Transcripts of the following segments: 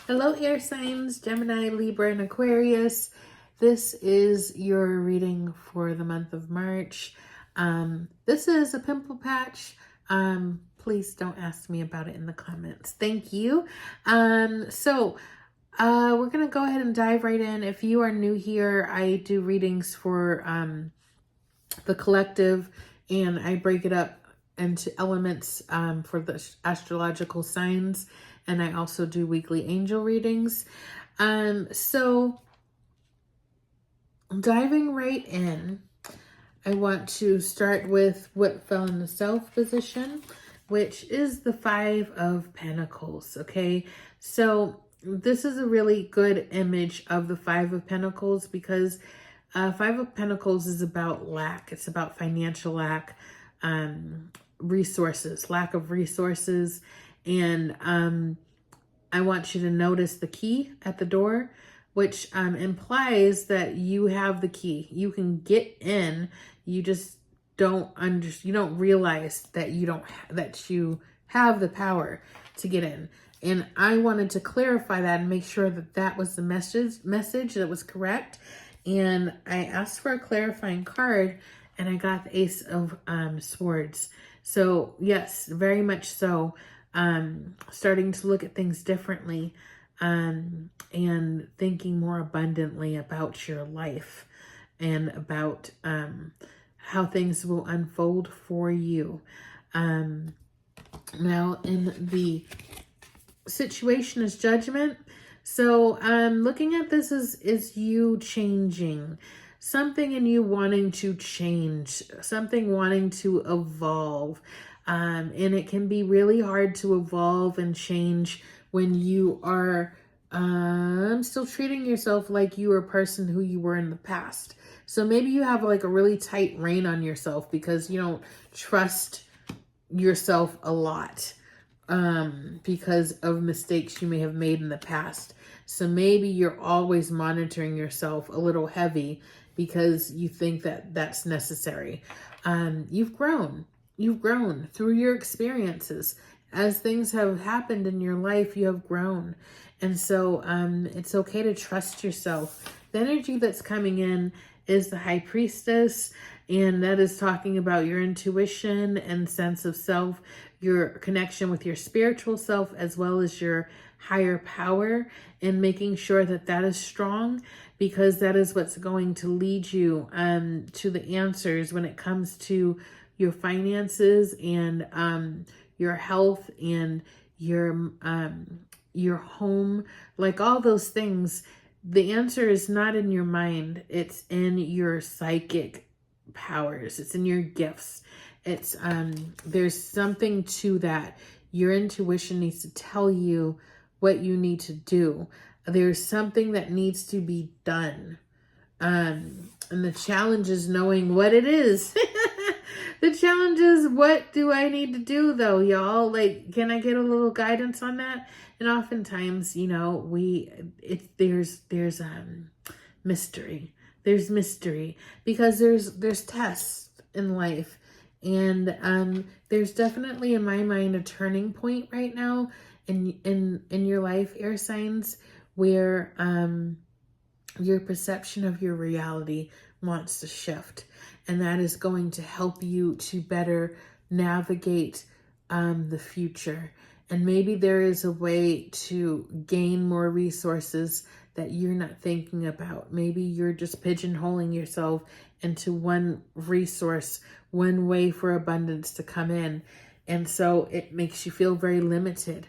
Hello, air signs, Gemini, Libra, and Aquarius. This is your reading for the month of March. This is a pimple patch. Please don't ask me about it in the comments. Thank you. We're going to go ahead and dive right in. If you are new here, I do readings for the collective, and I break it up into elements for the astrological signs, and I also do weekly angel readings. So diving right in, I want to start with what fell in the South position, which is the Five of Pentacles. Okay, so this is a really good image of the Five of Pentacles because Five of Pentacles is about lack. It's about financial lack, resources, lack of resources. And I want you to notice the key at the door, which implies that you have the key. You can get in. You just don't you don't realize that that you have the power to get in. And I wanted to clarify that and make sure that that was the message that was correct. And I asked for a clarifying card, and I got the Ace of Swords. So yes, very much so. Starting to look at things differently, and thinking more abundantly about your life and about how things will unfold for you. Now in the situation is Judgment. So looking at this is you changing. Something in you wanting to change. Something wanting to evolve. And it can be really hard to evolve and change when you are still treating yourself like you were a person who you were in the past. So maybe you have like a really tight rein on yourself because you don't trust yourself a lot because of mistakes you may have made in the past. So maybe you're always monitoring yourself a little heavy because you think that that's necessary. You've grown. You've grown through your experiences. As things have happened in your life, you have grown. And so it's okay to trust yourself. The energy that's coming in is the High Priestess, and that is talking about your intuition and sense of self, your connection with your spiritual self, as well as your higher power, and making sure that that is strong, because that is what's going to lead you to the answers when it comes to your finances and your health and your home, like all those things. The answer is not in your mind. It's in your psychic powers. It's in your gifts. It's there's something to that. Your intuition needs to tell you what you need to do. There's something that needs to be done. And the challenge is knowing what it is. The challenge is, what do I need to do though, y'all? Like, can I get a little guidance on that? And oftentimes, you know, there's mystery. There's mystery because there's tests in life. And there's definitely, in my mind, a turning point right now in your life, air signs, where your perception of your reality wants to shift. And that is going to help you to better navigate the future. And maybe there is a way to gain more resources that you're not thinking about. Maybe you're just pigeonholing yourself into one resource, one way for abundance to come in. And so it makes you feel very limited.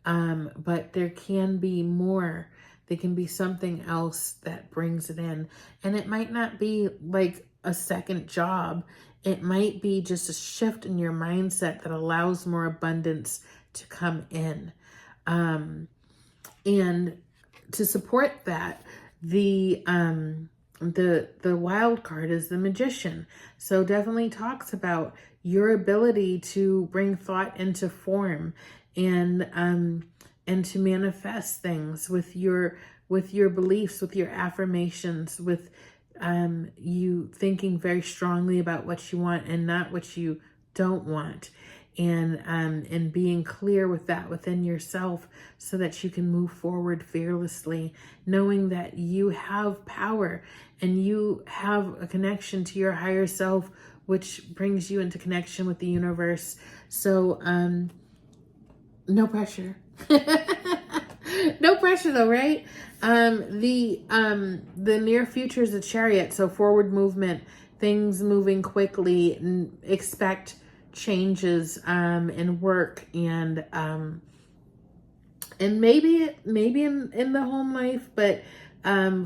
But there can be more. There can be something else that brings it in. And it might not be like a second job. It might be just a shift in your mindset that allows more abundance to come in. And to support that, the wild card is the Magician. So definitely talks about your ability to bring thought into form and to manifest things with your beliefs, with your affirmations, with you thinking very strongly about what you want and not what you don't want. and being clear with that within yourself so that you can move forward fearlessly, knowing that you have power and you have a connection to your higher self, which brings you into connection with the universe. So, no pressure. No pressure though, right? The near future is a Chariot, so forward movement, things moving quickly, and expect changes in work and maybe in the home life, but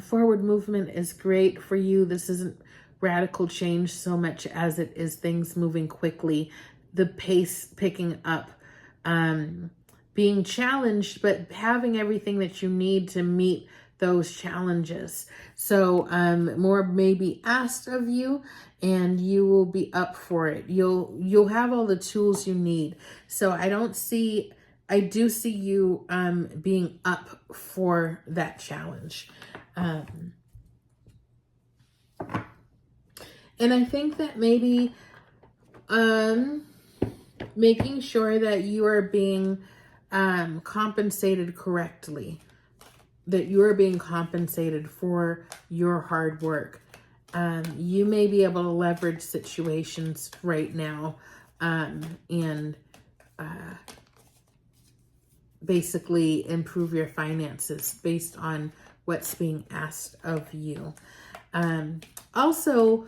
forward movement is great for you. This isn't radical change so much as it is things moving quickly, the pace picking up, being challenged, but having everything that you need to meet those challenges. So more may be asked of you, and you will be up for it. You'll have all the tools you need. So I do see you being up for that challenge. And I think that maybe making sure that you are being compensated correctly, that you are being compensated for your hard work. You may be able to leverage situations right now and basically improve your finances based on what's being asked of you. Also,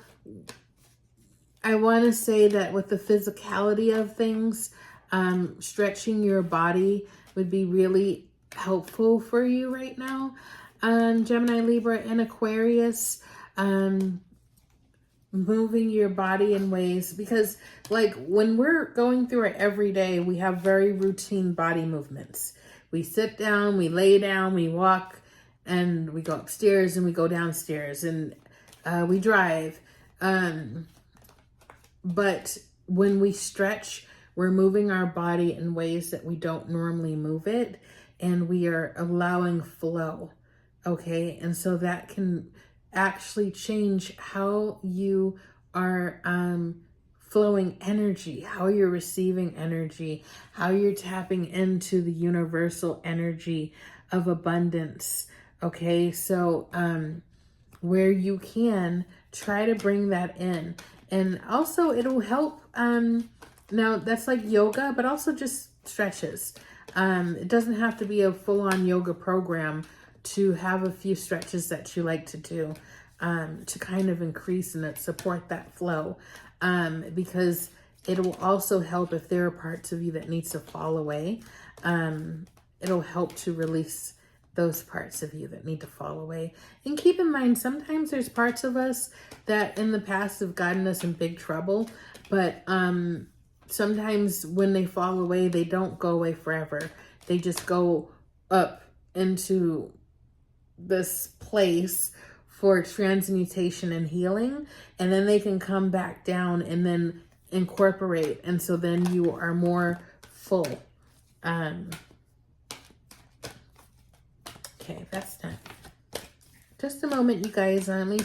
I want to say that with the physicality of things, stretching your body would be really helpful for you right now. Gemini, Libra, and Aquarius, moving your body in ways, because like when we're going through it every day, we have very routine body movements. We sit down, we lay down, we walk, and we go upstairs and we go downstairs, and we drive. But when we stretch, we're moving our body in ways that we don't normally move it, and we are allowing flow. Okay. And so that can actually change how you are flowing energy, how you're receiving energy, how you're tapping into the universal energy of abundance. Okay. So where you can, try to bring that in. And also it'll help. Now that's like yoga, but also just stretches. It doesn't have to be a full-on yoga program to have a few stretches that you like to do to kind of increase and support that flow, because it will also help if there are parts of you that needs to fall away. It'll help to release those parts of you that need to fall away. And keep in mind, sometimes there's parts of us that in the past have gotten us in big trouble, but sometimes when they fall away, they don't go away forever. They just go up into this place for transmutation and healing, and then they can come back down and then incorporate, and so then you are more full. Okay, that's done. Just a moment, you guys. Let me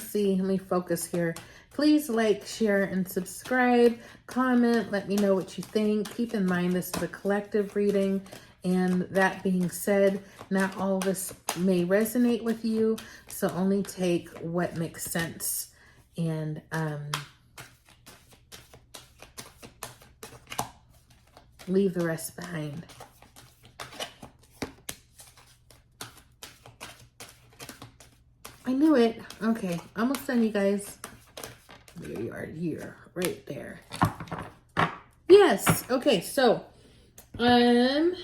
focus here. Please like, share, and subscribe. Comment, let me know what you think. Keep in mind, this is a collective reading. And that being said, not all of this may resonate with you. So only take what makes sense. And leave the rest behind. I knew it. Okay, almost done, you guys. There you are, here, right there. Yes. Okay, so the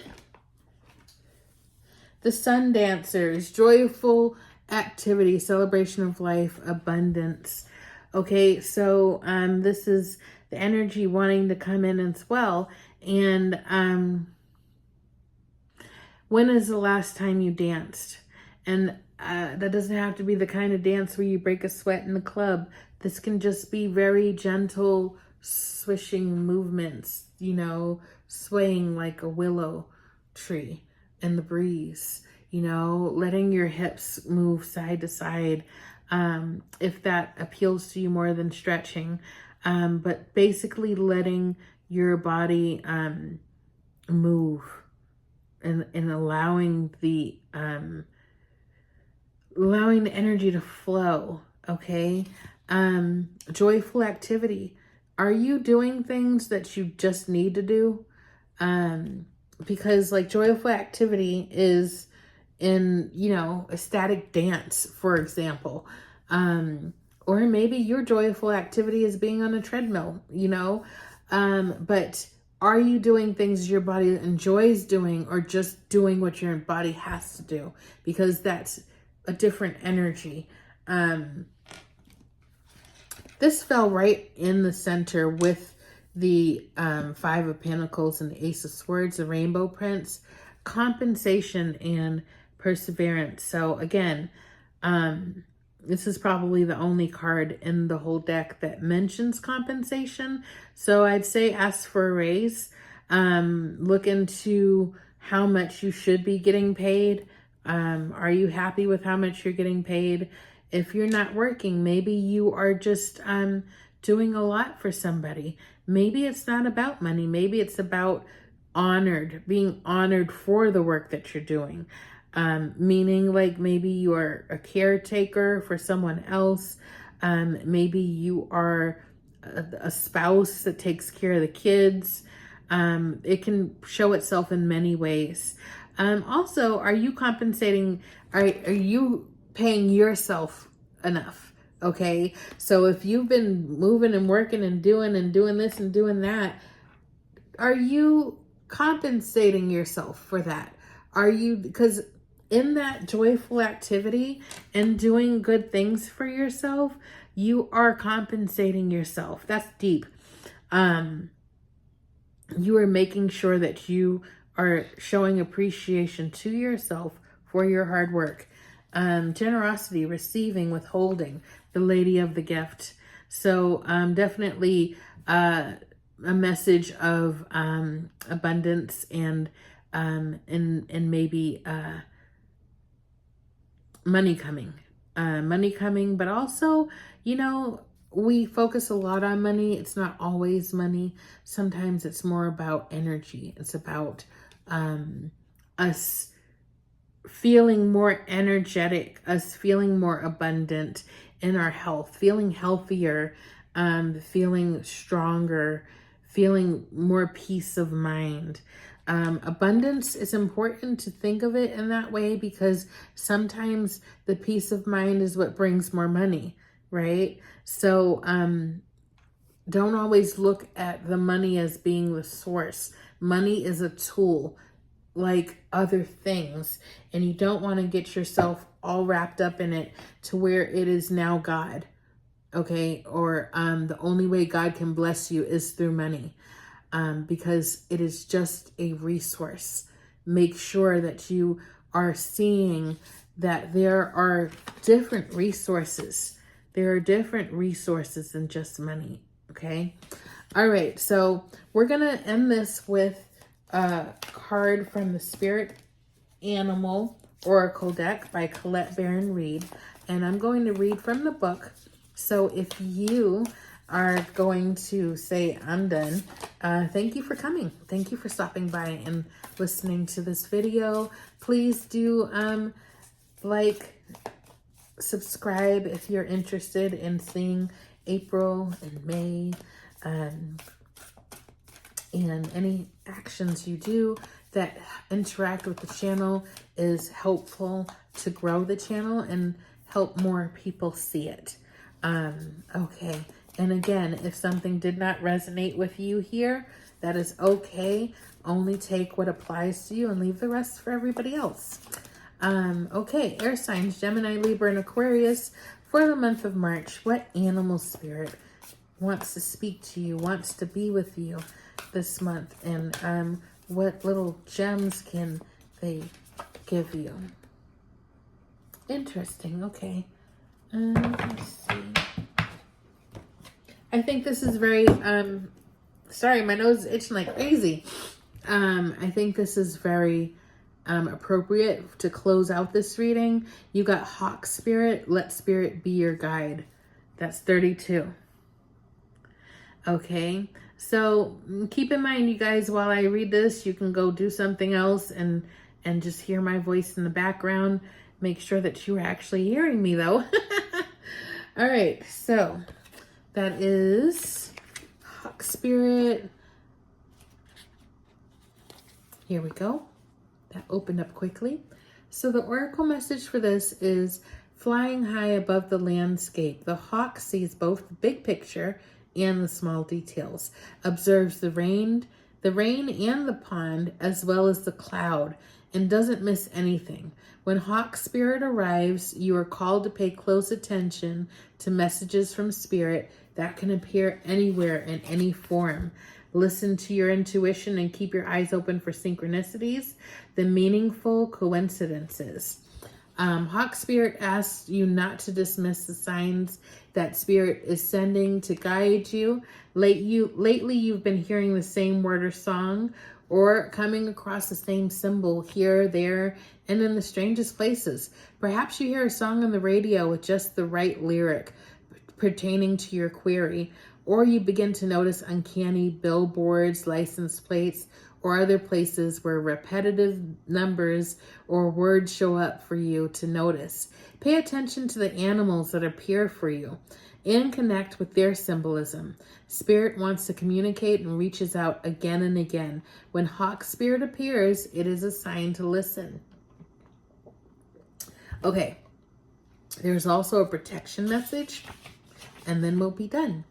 Sun Dancers, joyful activity, celebration of life, abundance. Okay, so this is the energy wanting to come in as well. And when is the last time you danced? And that doesn't have to be the kind of dance where you break a sweat in the club. This can just be very gentle, swishing movements, you know, swaying like a willow tree in the breeze, you know, letting your hips move side to side, if that appeals to you more than stretching. But basically letting your body move, and allowing the energy to flow. Okay. Joyful activity. Are you doing things that you just need to do? Because like joyful activity is in, ecstatic dance, for example. Or maybe your joyful activity is being on a treadmill, but are you doing things your body enjoys doing, or just doing what your body has to do? Because that's a different energy. This fell right in the center with the Five of Pentacles and the Ace of Swords, the Rainbow Prince, compensation and perseverance. So again, this is probably the only card in the whole deck that mentions compensation. So I'd say ask for a raise. Look into how much you should be getting paid. Are you happy with how much you're getting paid? If you're not working, maybe you are just doing a lot for somebody. Maybe it's not about money. Maybe it's about being honored for the work that you're doing. Meaning like maybe you are a caretaker for someone else. Maybe you are a spouse that takes care of the kids. It can show itself in many ways. Also, are you compensating? Are you paying yourself enough? Okay. So if you've been moving and working and doing this and doing that, are you compensating yourself for that? Because in that joyful activity and doing good things for yourself, you are compensating yourself. That's deep. You are making sure that you are showing appreciation to yourself for your hard work. Generosity, receiving, withholding, the Lady of the Gift. So definitely a message of abundance and maybe money coming, but also, we focus a lot on money. It's not always money. Sometimes it's more about energy. It's about us feeling more energetic, us feeling more abundant in our health, feeling healthier, feeling stronger, feeling more peace of mind. Abundance is important to think of it in that way, because sometimes the peace of mind is what brings more money, right? So don't always look at the money as being the source. Money is a tool like other things, and you don't want to get yourself all wrapped up in it to where it is now God, okay? Or the only way God can bless you is through money, because it is just a resource. Make sure that you are seeing that there are different resources. There are different resources than just money, okay? All right, so we're going to end this with a card from the Spirit Animal Oracle deck by Colette Baron Reed. And I'm going to read from the book. So if you are going to say, I'm done, thank you for coming. Thank you for stopping by and listening to this video. Please do like, subscribe if you're interested in seeing April and May, and any actions you do that interact with the channel is helpful to grow the channel and help more people see it. Okay. And again, if something did not resonate with you here, that is okay. Only take what applies to you and leave the rest for everybody else. Okay, air signs, Gemini, Libra, and Aquarius for the month of March. What animal spirit wants to speak to you, wants to be with you this month? And what little gems can they give you? Interesting, okay. Let's see. I think this is very, sorry, my nose is itching like crazy. I think this is very appropriate to close out this reading. You got Hawk Spirit, let Spirit be your guide. That's 32. Okay, So keep in mind, you guys, while I read this, you can go do something else and just hear my voice in the background. Make sure that you are actually hearing me, though. All right, so that is Hawk Spirit. Here we go. That opened up quickly. So the oracle message for this is flying high above the landscape. The hawk sees both the big picture and the small details, observes the rain and the pond, as well as the cloud, and doesn't miss anything. When Hawk Spirit arrives, you are called to pay close attention to messages from Spirit that can appear anywhere in any form. Listen to your intuition and keep your eyes open for synchronicities, the meaningful coincidences. Hawk Spirit asks you not to dismiss the signs that Spirit is sending to guide you. Lately, you've been hearing the same word or song, or coming across the same symbol here, there, and in the strangest places. Perhaps you hear a song on the radio with just the right lyric pertaining to your query, or you begin to notice uncanny billboards, license plates, or other places where repetitive numbers or words show up for you to notice. Pay attention to the animals that appear for you and connect with their symbolism. Spirit wants to communicate and reaches out again and again. When Hawk Spirit appears, it is a sign to listen. Okay, there's also a protection message, and then we'll be done.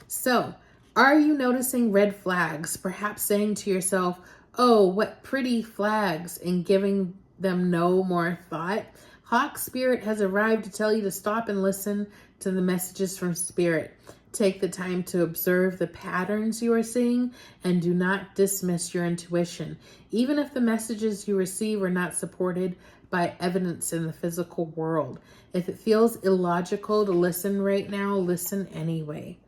So, are you noticing red flags? Perhaps saying to yourself, oh, what pretty flags, and giving them no more thought? Hawk Spirit has arrived to tell you to stop and listen to the messages from Spirit. Take the time to observe the patterns you are seeing and do not dismiss your intuition. Even if the messages you receive are not supported by evidence in the physical world. If it feels illogical to listen right now, listen anyway.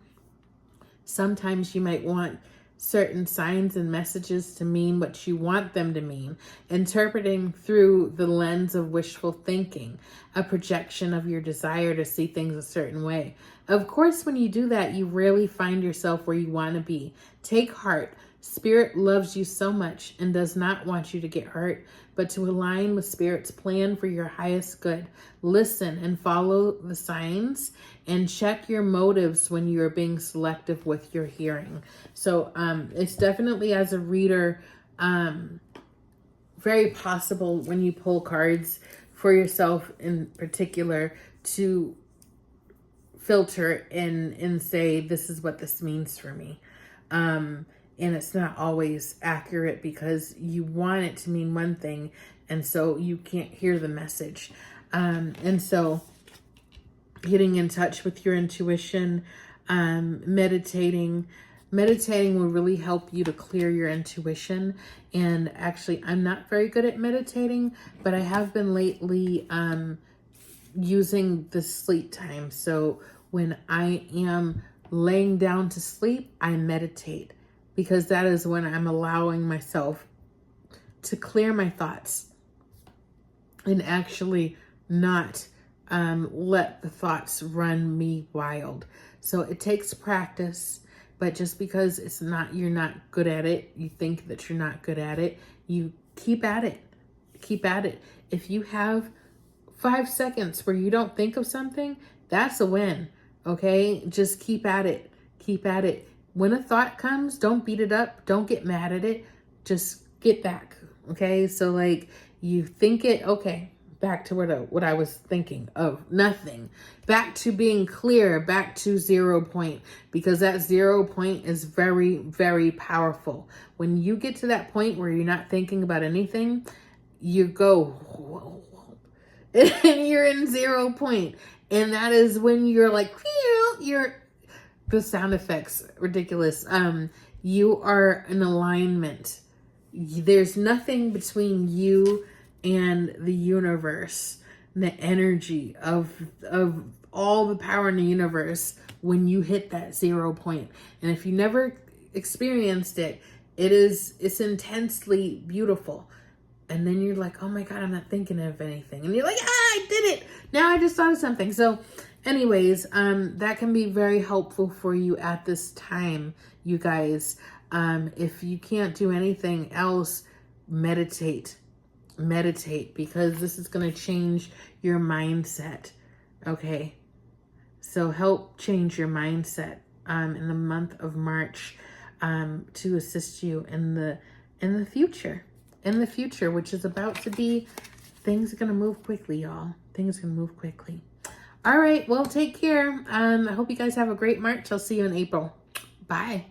Sometimes you might want certain signs and messages to mean what you want them to mean, interpreting through the lens of wishful thinking, a projection of your desire to see things a certain way. Of course, when you do that, you rarely find yourself where you want to be. Take heart. Spirit loves you so much and does not want you to get hurt, but to align with Spirit's plan for your highest good. Listen and follow the signs and check your motives when you are being selective with your hearing. So it's definitely, as a reader, very possible when you pull cards for yourself in particular to filter and say, this is what this means for me. And it's not always accurate because you want it to mean one thing, and so you can't hear the message. And so getting in touch with your intuition, meditating will really help you to clear your intuition. And actually, I'm not very good at meditating, but I have been lately using the sleep time. So when I am laying down to sleep, I meditate, because that is when I'm allowing myself to clear my thoughts and actually not let the thoughts run me wild. So it takes practice, but just because you're not good at it, you think that you're not good at it, you keep at it. Keep at it. If you have 5 seconds where you don't think of something, that's a win. Okay? Just keep at it. Keep at it. When a thought comes, don't beat it up. Don't get mad at it. Just get back. Okay? So like you think it, okay, back to what I was thinking of, nothing. Back to being clear, back to 0 point, because that 0 point is very, very powerful. When you get to that point where you're not thinking about anything, you go, whoa, and you're in 0 point. And that is when you're like, the sound effects, ridiculous. You are in alignment. There's nothing between you and the universe, the energy of all the power in the universe when you hit that 0 point. And if you never experienced it, it's intensely beautiful. And then you're like, oh my God, I'm not thinking of anything. And you're like, I did it. Now I just thought of something. So anyways, that can be very helpful for you at this time, you guys. If you can't do anything else, meditate, because this is going to change your mindset. Okay. So help change your mindset, in the month of March, to assist you in the future, which is about to be. Things are going to move quickly, y'all. Things are going to move quickly. All right. Well, take care. I hope you guys have a great March. I'll see you in April. Bye.